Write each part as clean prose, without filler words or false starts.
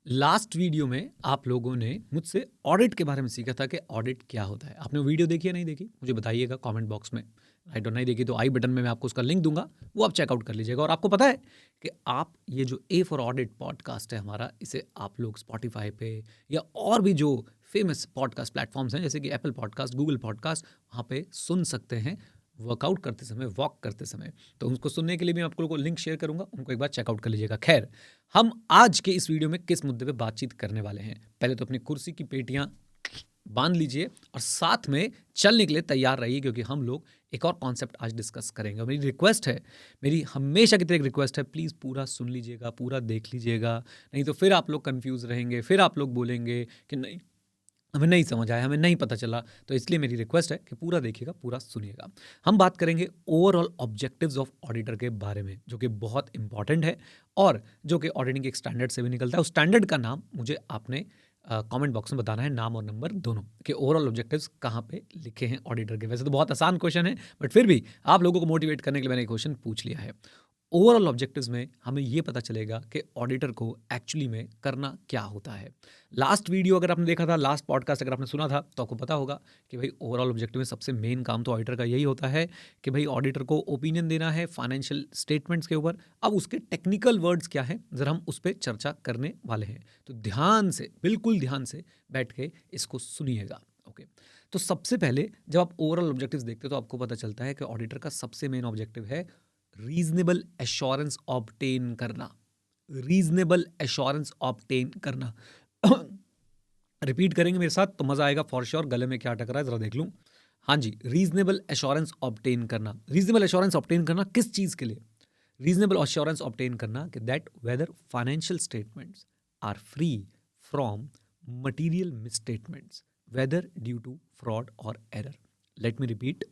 Last video में आप लोगों ने मुझसे ऑडिट के बारे में सीखा था कि ऑडिट क्या होता है। आपने वो वीडियो देखी या नहीं देखी मुझे बताइएगा कमेंट बॉक्स में। राइट, और नहीं देखी तो आई बटन में मैं आपको उसका लिंक दूंगा, वो आप चेकआउट कर लीजिएगा। और आपको पता है कि आप ये जो ए फॉर ऑडिट पॉडकास्ट है हमारा, इसे आप लोग स्पॉटिफाई पे या और भी जो फेमस पॉडकास्ट प्लेटफॉर्म्स हैं जैसे कि एप्पल पॉडकास्ट, गूगल पॉडकास्ट, वहाँ पे सुन सकते हैं वर्कआउट करते समय, वॉक करते समय। तो उसको सुनने के लिए भी मैं आप लोगों को लिंक शेयर करूंगा, उनको एक बार चेकआउट कर लीजिएगा। खैर, हम आज के इस वीडियो में किस मुद्दे पे बातचीत करने वाले हैं? पहले तो अपनी कुर्सी की पेटियां बांध लीजिए और साथ में चलने के लिए तैयार रहिए, क्योंकि हम लोग एक और कॉन्सेप्ट आज डिस्कस करेंगे। और मेरी रिक्वेस्ट है, मेरी हमेशा की तरह एक रिक्वेस्ट है, प्लीज़ पूरा सुन लीजिएगा, पूरा देख लीजिएगा। नहीं तो फिर आप लोग कंफ्यूज रहेंगे, फिर आप लोग बोलेंगे कि नहीं हमें नहीं समझ आया, हमें नहीं पता चला। तो इसलिए मेरी रिक्वेस्ट है कि पूरा देखिएगा, पूरा सुनिएगा। हम बात करेंगे ओवरऑल ऑब्जेक्टिव्स ऑफ ऑडिटर के बारे में, जो कि बहुत इंपॉर्टेंट है और जो कि ऑडिटिंग के एक स्टैंडर्ड से भी निकलता है। उस स्टैंडर्ड का नाम मुझे आपने कमेंट बॉक्स में बताना है, नाम और नंबर दोनों, कि ओवरऑल ऑब्जेक्टिव्स कहाँ पे लिखे हैं ऑडिटर के। वैसे तो बहुत आसान क्वेश्चन है, बट फिर भी आप लोगों को मोटिवेट करने के लिए मैंने क्वेश्चन पूछ लिया है। ओवरऑल ऑब्जेक्टिव्स में हमें ये पता चलेगा कि ऑडिटर को एक्चुअली में करना क्या होता है। लास्ट वीडियो अगर आपने देखा था, लास्ट पॉडकास्ट अगर आपने सुना था, तो आपको पता होगा कि भाई ओवरऑल ऑब्जेक्टिव में सबसे मेन काम तो ऑडिटर का यही होता है कि भाई ऑडिटर को ओपिनियन देना है फाइनेंशियल स्टेटमेंट्स के ऊपर। अब उसके टेक्निकल वर्ड्स क्या है, जरा हम उस पर चर्चा करने वाले हैं। तो ध्यान से, बिल्कुल ध्यान से बैठ के इसको सुनिएगा। ओके, तो सबसे पहले जब आप ओवरऑल ऑब्जेक्टिव्स देखते हो तो आपको पता चलता है कि ऑडिटर का सबसे मेन ऑब्जेक्टिव है रीजनेबल एश्योरेंस ऑब्टेन करना। रीजनेबल एश्योरेंस ऑब्टेन करना। रिपीट करेंगे मेरे साथ तो मजा आएगा फॉर श्योर। गले में क्या अटक रहा है जरा देख लूं। हाँ जी, रीजनेबल एश्योरेंस ऑब्टेन करना। रीजनेबल एश्योरेंस ऑब्टेन करना किस चीज के लिए? रीजनेबल एश्योरेंस ऑब्टेन करना कि that whether financial statements are free from material misstatements, whether due to fraud और error. Let me repeat,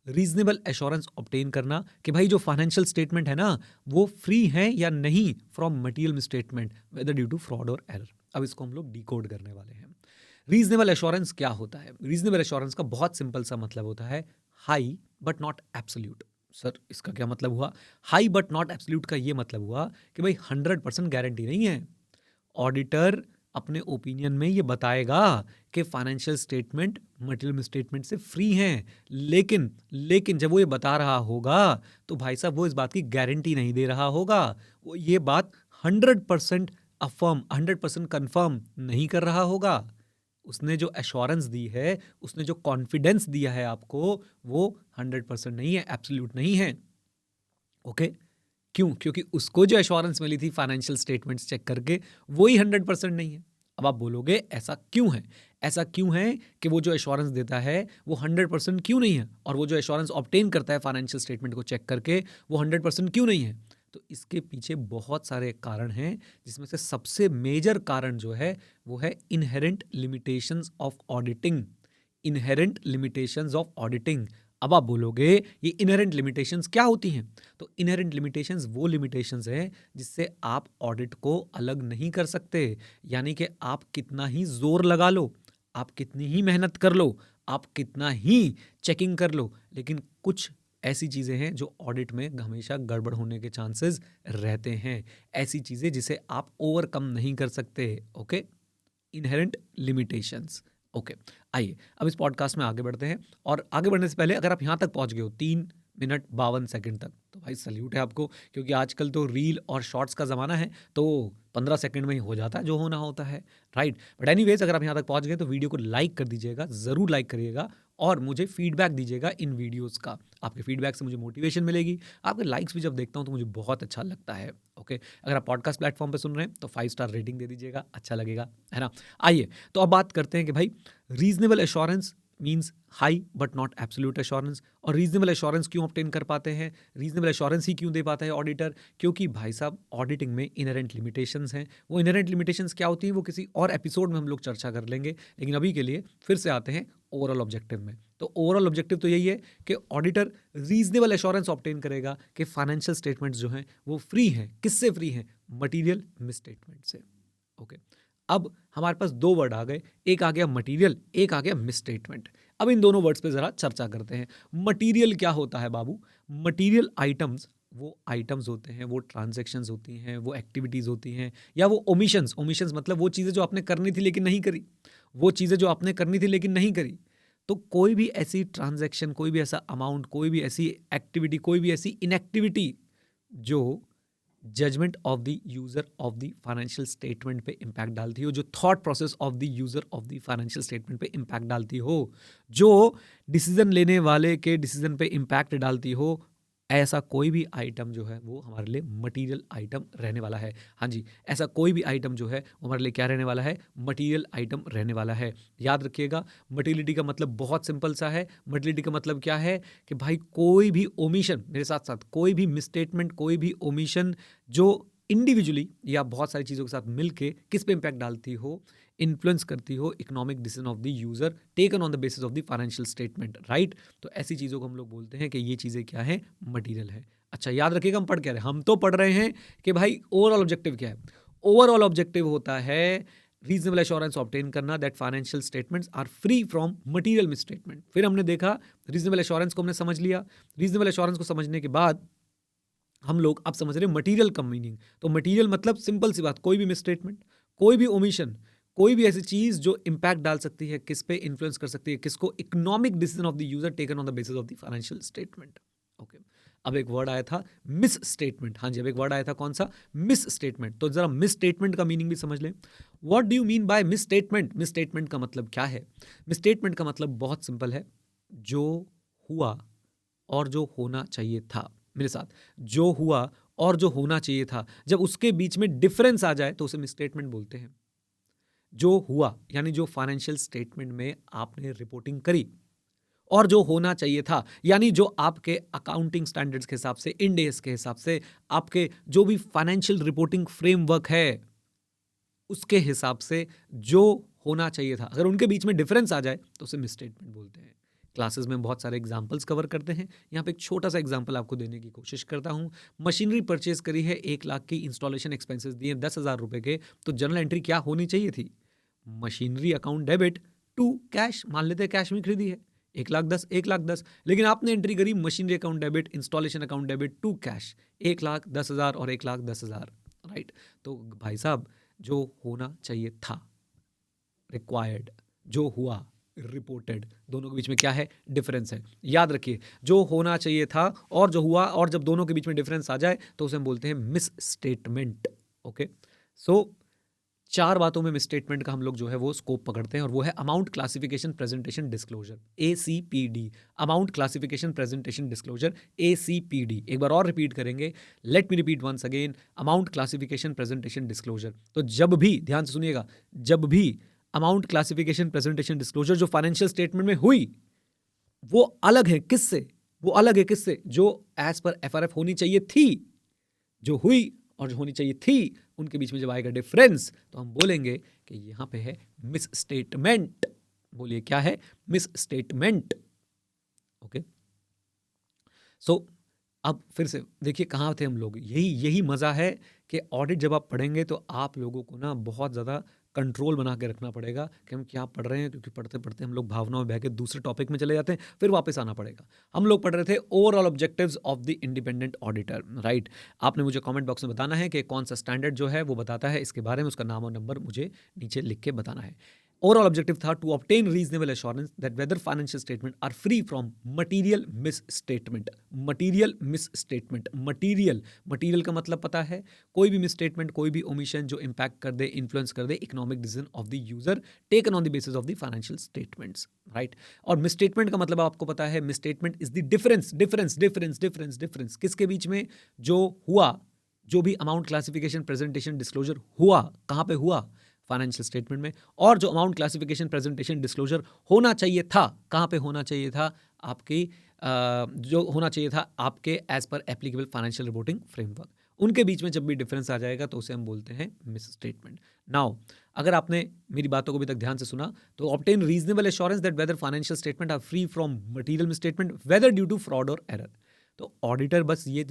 reasonable assurance obtain करना कि भाई जो फाइनेंशियल स्टेटमेंट है ना, वो फ्री है या नहीं from material misstatement, whether due to fraud और एरर। अब इसको हम लोग डिकोड करने वाले हैं। रीजनेबल एश्योरेंस क्या होता है? रीजनेबल एश्योरेंस का बहुत सिंपल सा मतलब होता है high but not absolute. Sir इसका क्या मतलब हुआ? हाई बट नॉट एब्सोल्यूट का ये मतलब हुआ कि भाई 100% गारंटी नहीं है। ऑडिटर अपने ओपिनियन में ये बताएगा कि फाइनेंशियल स्टेटमेंट मटेरियल स्टेटमेंट से फ्री हैं, लेकिन लेकिन जब वो ये बता रहा होगा तो भाई साहब वो इस बात की गारंटी नहीं दे रहा होगा। वो ये बात 100% अफर्म, 100% कंफर्म नहीं कर रहा होगा। उसने जो एश्योरेंस दी है, उसने जो कॉन्फिडेंस दिया है आपको, वो 100% नहीं है, एब्सोल्यूट नहीं है। ओके, क्यों? क्योंकि उसको जो एश्योरेंस मिली थी फाइनेंशियल स्टेटमेंट्स चेक करके, वो ही 100% नहीं है। अब आप बोलोगे ऐसा क्यों है? ऐसा क्यों है कि वो जो एश्योरेंस देता है वो 100% क्यों नहीं है, और वो जो एश्योरेंस ऑब्टेन करता है फाइनेंशियल स्टेटमेंट को चेक करके, वो 100% क्यों नहीं है? तो इसके पीछे बहुत सारे कारण हैं, जिसमें से सबसे मेजर कारण जो है वो है inherent limitations of auditing. Inherent limitations of auditing. अब आप बोलोगे ये इनहेरेंट लिमिटेशंस क्या होती हैं? तो इनहेरेंट लिमिटेशंस वो लिमिटेशंस हैं जिससे आप ऑडिट को अलग नहीं कर सकते। यानी कि आप कितना ही जोर लगा लो, आप कितनी ही मेहनत कर लो, आप कितना ही चेकिंग कर लो, लेकिन कुछ ऐसी चीज़ें हैं जो ऑडिट में हमेशा गड़बड़ होने के चांसेस रहते हैं। ऐसी चीज़ें जिसे आप ओवरकम नहीं कर सकते। Okay, inherent limitations. ओके, आइए अब इस पॉडकास्ट में आगे बढ़ते हैं। और आगे बढ़ने से पहले अगर आप यहाँ तक पहुँच गए हो 3 मिनट 52 सेकंड तक, तो भाई सल्यूट है आपको, क्योंकि आजकल तो रील और शॉर्ट्स का ज़माना है, तो 15 सेकंड में ही हो जाता है जो होना होता है। राइट, बट एनीवेज अगर आप यहाँ तक पहुँच गए तो वीडियो को लाइक कर दीजिएगा, ज़रूर लाइक करिएगा, और मुझे फीडबैक दीजिएगा इन वीडियोस का। आपके फीडबैक से मुझे मोटिवेशन मिलेगी। आपके लाइक्स भी जब देखता हूँ तो मुझे बहुत अच्छा लगता है। ओके, अगर आप पॉडकास्ट प्लेटफॉर्म पे सुन रहे हैं तो 5 स्टार रेटिंग दे दीजिएगा, अच्छा लगेगा, है ना। आइए तो अब बात करते हैं कि भाई reasonable assurance means high but not absolute assurance. और रीजनेबल एश्योरेंस क्यों ऑब्टेन कर पाते हैं, रीजनेबल एश्योरेंस ही क्यों दे पाता है ऑडिटर? क्योंकि भाई साहब ऑडिटिंग में इनहेरेंट लिमिटेशंस हैं। वो इनहेरेंट लिमिटेशंस क्या होती हैं वो किसी और एपिसोड में हम लोग चर्चा कर लेंगे, लेकिन अभी के लिए फिर से आते हैं ओवरऑल ऑब्जेक्टिव में। तो ओवरऑल ऑब्जेक्टिव तो यही है कि ऑडिटर रीजनेबल एश्योरेंस ऑब्टेन करेगा कि फाइनेंशियल स्टेटमेंट्स जो हैं वो फ्री हैं। किससे फ्री हैं? मटीरियल मिसस्टेटमेंट से। ओके, अब हमारे पास दो वर्ड आ गए, एक आ गया मटीरियल, एक आ गया मिसस्टेटमेंट। अब इन दोनों वर्ड्स पे जरा चर्चा करते हैं। मटीरियल क्या होता है बाबू? मटीरियल आइटम्स वो आइटम्स होते हैं, वो ट्रांजैक्शंस होती हैं, वो एक्टिविटीज़ होती हैं, या वो ओमिशंस, ओमिशंस मतलब वो चीज़ें जो आपने करनी थी लेकिन नहीं करी, वो चीज़ें जो आपने करनी थी लेकिन नहीं करी। तो कोई भी ऐसी ट्रांजैक्शन, कोई भी ऐसा अमाउंट, कोई भी ऐसी एक्टिविटी, कोई भी ऐसी इनएक्टिविटी जो judgment of the user of the financial statement पे इम्पैक्ट डालती हो, जो thought process of the user of the financial statement पे इम्पैक्ट डालती हो, जो डिसीजन लेने वाले के डिसीजन पे इम्पैक्ट डालती हो, ऐसा कोई भी आइटम जो है वो हमारे लिए मटेरियल आइटम रहने वाला है। हाँ जी, ऐसा कोई भी आइटम जो है वो हमारे लिए क्या रहने वाला है? मटेरियल आइटम रहने वाला है। याद रखिएगा, मटेरियलिटी का मतलब बहुत सिंपल सा है। मटेरियलिटी का मतलब क्या है कि भाई कोई भी ओमिशन, मेरे साथ साथ कोई भी मिसस्टेटमेंट, कोई भी ओमिशन जो इंडिविजुअली या बहुत सारी चीज़ों के साथ मिलके किस पे इम्पैक्ट डालती हो, इन्फ्लुएंस करती हो economic decision of the user taken on the basis of the financial statement, right. तो ऐसी चीज़ों को हम लोग बोलते हैं कि ये चीज़ें क्या है? मटीरियल है। अच्छा, याद रखिएगा, हम पढ़ क्या रहे हैं? हम तो पढ़ रहे हैं कि भाई ओवरऑल ऑब्जेक्टिव क्या है। ओवरऑल ऑब्जेक्टिव होता है रीजनेबल एश्योरेंस ऑब्टेन करना that financial statements are free from material misstatement. फिर हमने देखा रीजनेबल एश्योरेंस को हमने समझ लिया। रीजनेबल एश्योरेंस को समझने के बाद हम लोग अब समझ रहे हैं मटीरियल का मीनिंग। तो मटीरियल मतलब सिंपल सी बात, कोई भी मिसस्टेटमेंट, कोई भी ओमिशन, कोई भी ऐसी चीज जो इंपैक्ट डाल सकती है, किस पे इन्फ्लुएंस कर सकती है, किसको? Economic decision of the user taken on the basis of the financial statement. Okay, अब एक वर्ड आया था मिस स्टेटमेंट। हाँ जी, अब एक वर्ड आया था, कौन सा? Miss statement. तो जरा मिस स्टेटमेंट का मीनिंग भी समझ लें। What do you mean by miss statement? Miss statement का मतलब क्या है? मिस स्टेटमेंट का मतलब बहुत सिंपल है, जो हुआ और जो होना चाहिए था। मेरे साथ, जो हुआ और जो होना चाहिए था, जब उसके बीच में डिफरेंस आ जाए तो उसे मिसस्टेटमेंट बोलते हैं। जो हुआ यानी जो फाइनेंशियल स्टेटमेंट में आपने रिपोर्टिंग करी, और जो होना चाहिए था यानी जो आपके अकाउंटिंग स्टैंडर्ड्स के हिसाब से, इंड एस के हिसाब से, आपके जो भी फाइनेंशियल रिपोर्टिंग फ्रेमवर्क है उसके हिसाब से जो होना चाहिए था, अगर उनके बीच में डिफरेंस आ जाए तो उसे मिसस्टेटमेंट बोलते हैं। क्लासेस में बहुत सारे एग्जाम्पल्स कवर करते हैं, यहाँ पे एक छोटा सा एग्जाम्पल आपको देने की कोशिश करता हूँ। मशीनरी परचेज करी है 1 लाख की, इंस्टॉलेशन एक्सपेंसेस दिए 10,000 रुपए के, तो जर्नल एंट्री क्या होनी चाहिए थी? Machinery account debit to cash, मान लेते हैं कैश में खरीदी है 1,10,000, 1,10,000, लेकिन आपने एंट्री करी machinery account debit, installation account debit to cash, 1,10,000 और 1,10,000, राइट। तो भाई साहब, जो होना चाहिए था, रिक्वायर्ड, जो हुआ, रिपोर्टेड, दोनों के बीच में क्या है? डिफरेंस है। याद रखिए, जो होना चाहिए था और जो हुआ, और जब दोनों के बीच में डिफरेंस आ जाए तो उसे हम बोलते हैं मिस स्टेटमेंट। ओके, सो 4 बातों में मिसस्टेटमेंट का हम लोग जो है वो स्कोप पकड़ते हैं, और वो है amount classification presentation disclosure, ACPD। Amount classification presentation disclosure, ACPD। एक बार और रिपीट करेंगे, let me repeat once again, amount classification presentation disclosure. तो जब भी, ध्यान से सुनिएगा, जब भी अमाउंट क्लासिफिकेशन प्रेजेंटेशन डिस्क्लोजर जो फाइनेंशियल स्टेटमेंट में हुई, वो अलग है किससे? वो अलग है किससे? जो एज पर FRF होनी चाहिए थी, जो हुई और जो होनी चाहिए थी, उनके बीच में जब आएगा डिफरेंस तो हम बोलेंगे कि यहां पे है मिस स्टेटमेंट। बोलिए क्या है? Miss statement. ओके, सो अब फिर से देखिए कहाँ थे हम लोग। यही मज़ा है कि ऑडिट जब आप पढ़ेंगे तो आप लोगों को ना बहुत ज़्यादा कंट्रोल बना के रखना पड़ेगा कि हम क्या पढ़ रहे हैं, क्योंकि पढ़ते पढ़ते हम लोग भावनाओं में बह के दूसरे टॉपिक में चले जाते हैं, फिर वापस आना पड़ेगा। हम लोग पढ़ रहे थे overall objectives of the independent auditor, right. आपने मुझे कमेंट बॉक्स में बताना है कि कौन सा स्टैंडर्ड जो है वो बताता है इसके बारे में, उसका नाम और नंबर मुझे नीचे लिख के बताना है। ओवरऑल ऑब्जेक्टिव था to obtain reasonable assurance that whether financial statement are free from material misstatement. Material misstatement, material का मतलब पता है, कोई भी मिस स्टेटमेंट, कोई भी ओमिशन जो इंपैक्ट कर दे, इन्फ्लुएंस कर दे economic decision of the user taken on the basis of the financial statements, right. और मिस स्टेटमेंट का मतलब आपको पता है, misstatement is the difference किसके बीच में? जो हुआ, जो भी अमाउंट क्लासिफिकेशन प्रेजेंटेशन डिस्क्लोजर हुआ, कहाँ पे हुआ? फाइनेंशियल स्टेटमेंट में। और जो अमाउंट क्लासिफिकेशन प्रेजेंटेशन डिस्क्लोजर होना चाहिए था, कहाँ पे होना चाहिए था? आपकी जो होना चाहिए था आपके as per applicable financial reporting framework, उनके बीच में जब भी डिफरेंस आ जाएगा तो उसे हम बोलते हैं मिस स्टेटमेंट। नाउ, अगर आपने मेरी बातों को अभी तक ध्यान से सुना, तो obtain reasonable assurance that whether financial statement are free from material misstatement whether due to fraud और एरर। तो ऑडिटर बस ये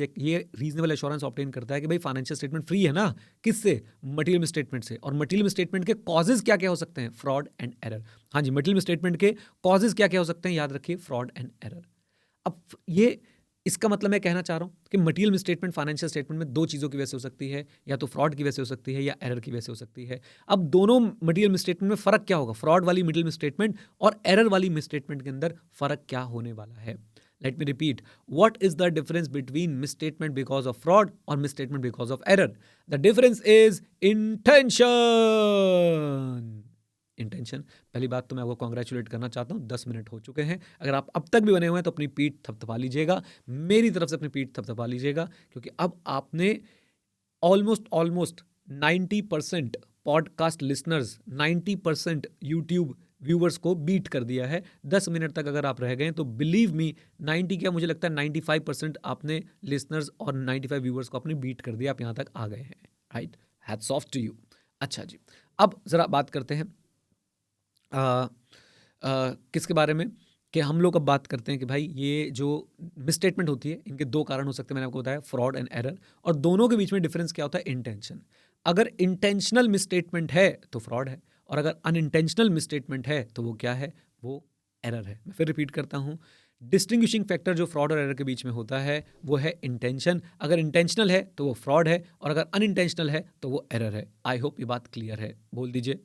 रीजनेबल एश्योरेंस ऑब्टेन करता है कि भाई फाइनेंशियल स्टेटमेंट फ्री है ना, किससे? मटीरियल स्टेटमेंट से। और मटीरियल स्टेटमेंट के कॉजेज क्या क्या हो सकते हैं? Fraud and error. हाँ जी, मटीरियल स्टेटमेंट के कॉजेज क्या क्या हो सकते हैं? याद रखिए, फ्रॉड एंड एरर। अब ये इसका मतलब मैं कहना चाह रहा हूँ कि मटीरियल मिसस्टेटमेंट फाइनेंशियल स्टेटमेंट में दो चीज़ों की वजह से हो सकती है, या तो फ्रॉड की वजह से हो सकती है या एरर की वजह से हो सकती है। अब दोनों मटीरियल मिसस्टेटमेंट में फ़र्क क्या होगा, फ्रॉड वाली मटीरियल मिसस्टेटमेंट और एरर वाली मिसस्टेटमेंट के अंदर फ़र्क क्या होने वाला है। Let me repeat, what is the difference between misstatement because of fraud और misstatement because of error? The difference is intention. Intention. पहली बात तो मैं आपको कॉन्ग्रेचुलेट करना चाहता हूँ, 10 मिनट हो चुके हैं। अगर आप अब तक भी बने हुए हैं तो अपनी पीठ थपथपा लीजिएगा, मेरी तरफ से अपनी पीठ थपथपा लीजिएगा, क्योंकि अब आपने almost 90% podcast listeners, 90% YouTube viewers को बीट कर दिया है। 10 मिनट तक अगर आप रह गए तो बिलीव मी, 90 क्या, मुझे लगता है 95% आपने लिसनर्स और 95 व्यूवर्स को आपने बीट कर दिया, आप यहाँ तक आ गए हैं। Right, hats off to you. अच्छा जी, अब ज़रा बात करते हैं किसके बारे में, कि हम लोग अब बात करते हैं कि भाई ये जो मिसस्टेटमेंट होती है इनके दो कारण हो सकते हैं, मैंने आपको बताया, फ्रॉड एंड एरर, और दोनों के बीच में डिफरेंस क्या होता है, इंटेंशन। अगर इंटेंशनल मिसस्टेटमेंट है तो फ्रॉड है, और अगर अनइंटेंशनल मिसस्टेटमेंट है तो वो क्या है, वो एरर है। मैं फिर रिपीट करता हूँ, डिस्टिंग्विशिंग फैक्टर जो फ्रॉड और एरर के बीच में होता है वो है इंटेंशन। अगर इंटेंशनल है तो वो फ्रॉड है, और अगर अनइंटेंशनल है तो वो एरर है। आई होप ये बात क्लियर है, बोल दीजिए,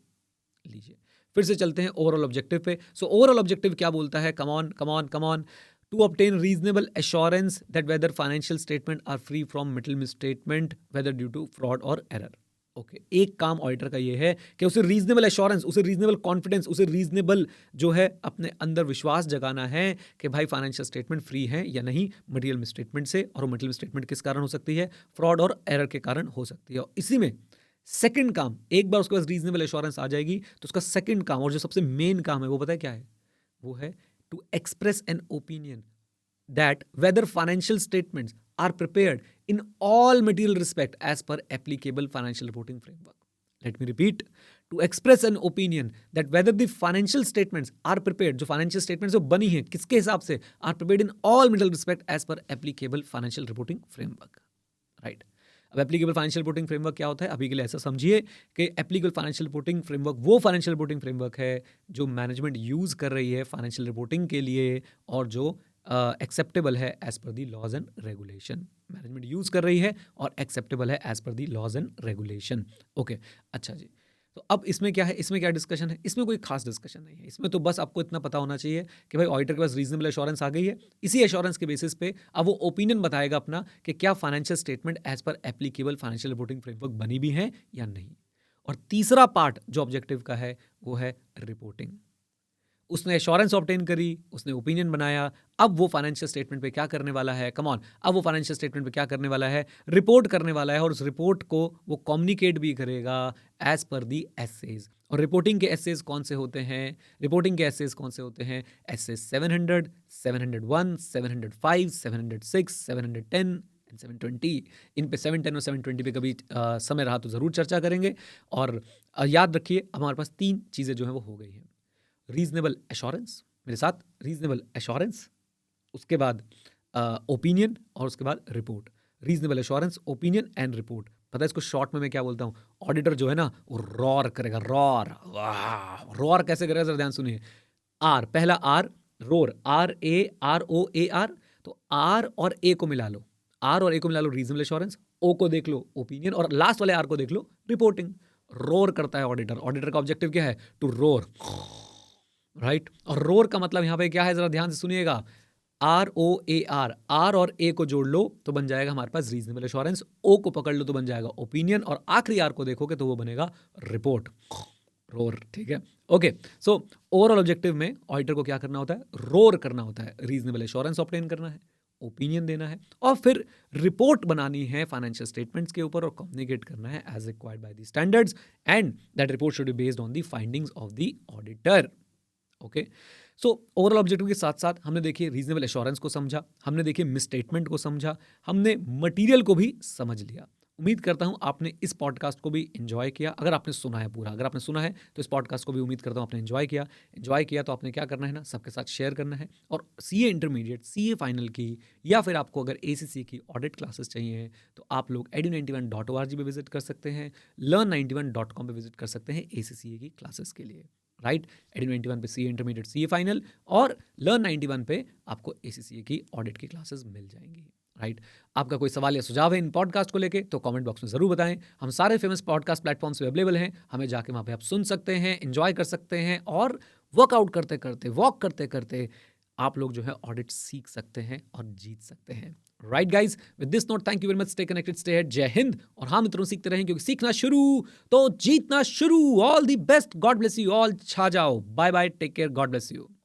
लीजिए। फिर से चलते हैं ओवरऑल ऑब्जेक्टिव पे। सो ओवरऑल ऑब्जेक्टिव क्या बोलता है, come on, to obtain reasonable assurance that whether financial statement are free from middle misstatement whether due to fraud और एरर। ओके, एक काम ऑडिटर का ये है कि उसे रीजनेबल एश्योरेंस, उसे रीजनेबल कॉन्फिडेंस, उसे रीजनेबल जो है अपने अंदर विश्वास जगाना है कि भाई फाइनेंशियल स्टेटमेंट फ्री है या नहीं मटेरियल मिसस्टेटमेंट से। और मटेरियल मिसस्टेटमेंट किस कारण हो सकती है, फ्रॉड और एरर के कारण हो सकती है। और इसी में सेकंड काम, एक बार उसके पास रीजनेबल एश्योरेंस आ जाएगी तो उसका सेकंड काम और जो सबसे मेन काम है वो पता है क्या है, वो है to express an opinion that whether financial statements are prepared in all material respect as per applicable financial reporting framework. Let me repeat, to express an opinion that whether the financial statements are prepared, जो financial statements जो बनी हैं किसके हिसाब से, are prepared in all material respect as per applicable financial reporting framework. Right. अब applicable financial reporting framework क्या होता है, अभी के लिए ऐसा समझिए कि एप्लीकेबल फाइनेंशियल रिपोर्टिंग फ्रेमवर्क वो फाइनेंशियल रिपोर्टिंग फ्रेमवर्क है जो मैनेजमेंट यूज़ कर रही है फाइनेंशियल रिपोर्टिंग के लिए, और जो एक्सेप्टेबल है as per the laws and regulation. Management use कर रही है और एक्सेप्टेबल है as per the laws and regulation. Okay, अच्छा जी, तो अब इसमें क्या है, इसमें क्या डिस्कशन है, इसमें कोई खास डिस्कशन नहीं है। इसमें तो बस आपको इतना पता होना चाहिए कि भाई ऑडिटर के पास रीजनेबल एश्योरेंस आ गई है, इसी एश्योरेंस के बेसिस पे अब वो ओपिनियन बताएगा अपना कि क्या financial statement as per applicable financial reporting framework बनी भी है या नहीं। और तीसरा पार्ट जो ऑब्जेक्टिव का है वो है रिपोर्टिंग। उसने एश्योरेंस ऑब्टेन करी, उसने ओपिनियन बनाया, अब वो फाइनेंशियल स्टेटमेंट पे क्या करने वाला है, कम ऑन, अब वो फाइनेंशियल स्टेटमेंट पे क्या करने वाला है, रिपोर्ट करने वाला है, और उस रिपोर्ट को वो कम्युनिकेट भी करेगा एज पर दी एसेज। और रिपोर्टिंग के एसेज कौन से होते हैं, रिपोर्टिंग के एसेज कौन से होते हैं, एसेज 700, 701, 705, 706, 710 एंड 720। इन पे 710 और 720 पे कभी समय रहा तो ज़रूर चर्चा करेंगे। और याद रखिए हमारे पास तीन चीज़ें जो हैं वो हो गई हैं, रीजनेबल एश्योरेंस, मेरे साथ, रीजनेबल एश्योरेंस, उसके बाद ओपिनियन, और उसके बाद report. Reasonable assurance, opinion and report. पता है इसको शॉर्ट में मैं क्या बोलता हूँ, ऑडिटर जो है ना वो रॉर करेगा, रॉर। वाह, रॉर कैसे करेगा, जरा ध्यान सुनिए। आर, पहला आर, रोर, RAROAR। तो आर और ए को मिला लो, आर और ए को मिला लो रीजनेबल एश्योरेंस, ओ को देख लो ओपिनियन, और लास्ट वाले आर को देख लो रिपोर्टिंग। रोर करता है ऑडिटर, ऑडिटर का ऑब्जेक्टिव क्या है, टू रोर, राइट। और रोर का मतलब यहां पे क्या है, जरा ध्यान से सुनिएगा, ROAR, आर और ए को जोड़ लो तो बन जाएगा हमारे पास रीजनेबल एश्योरेंस, ओ को पकड़ लो तो बन जाएगा ओपिनियन, और आखिरी आर को देखोगे तो वो बनेगा रिपोर्ट, रोर। ठीक है, ओके। सो ओवरऑल ऑब्जेक्टिव में ऑडिटर को क्या करना होता है, रोर करना होता है, रीजनेबल एश्योरेंस ऑब्टेन करना है, ओपिनियन देना है, और फिर रिपोर्ट बनानी है फाइनेंशियल स्टेटमेंट्स के ऊपर और कम्युनिकेट करना है as required by the standards, and that report should be based on the findings of the auditor. Okay, so overall objective के साथ साथ हमने देखिए रीजनेबल एश्योरेंस को समझा, हमने देखिए मिसस्टेटमेंट को समझा, हमने मटेरियल को भी समझ लिया। उम्मीद करता हूं आपने इस पॉडकास्ट को भी एंजॉय किया। अगर आपने सुना है पूरा, अगर आपने सुना है तो इस पॉडकास्ट को भी उम्मीद करता हूं आपने एंजॉय किया तो आपने क्या करना है ना, सबके साथ शेयर करना है। और सीए इंटरमीडिएट, सीए फाइनल की, या फिर आपको अगर एसीसी की ऑडिट क्लासेस चाहिए तो आप लोग edu91.org पे विजिट कर सकते हैं, learn91.com पे विजिट कर सकते हैं ACCA की क्लासेस के लिए। राइट। एडी 91 पे सीए इंटरमीडिएट, सीए फाइनल, और लर्न 91 पे आपको एसीसीए की ऑडिट की क्लासेस मिल जाएंगी, राइट। आपका कोई सवाल या सुझाव है इन पॉडकास्ट को लेके तो कमेंट बॉक्स में ज़रूर बताएं। हम सारे फेमस पॉडकास्ट प्लेटफॉर्म्स पे अवेलेबल हैं, हमें जाके वहाँ पे आप सुन सकते हैं, एंजॉय कर सकते हैं, और वर्कआउट करते करते, वॉक करते करते आप लोग जो है ऑडिट सीख सकते हैं और जीत सकते हैं, right guys. With this note, thank you very much, stay connected, stay head, जय हिंद। और हाँ मित्रों, सीखते रहें, क्योंकि सीखना शुरू तो जीतना शुरू। All the best, God bless you all, छा जाओ, bye bye, take care, God bless you.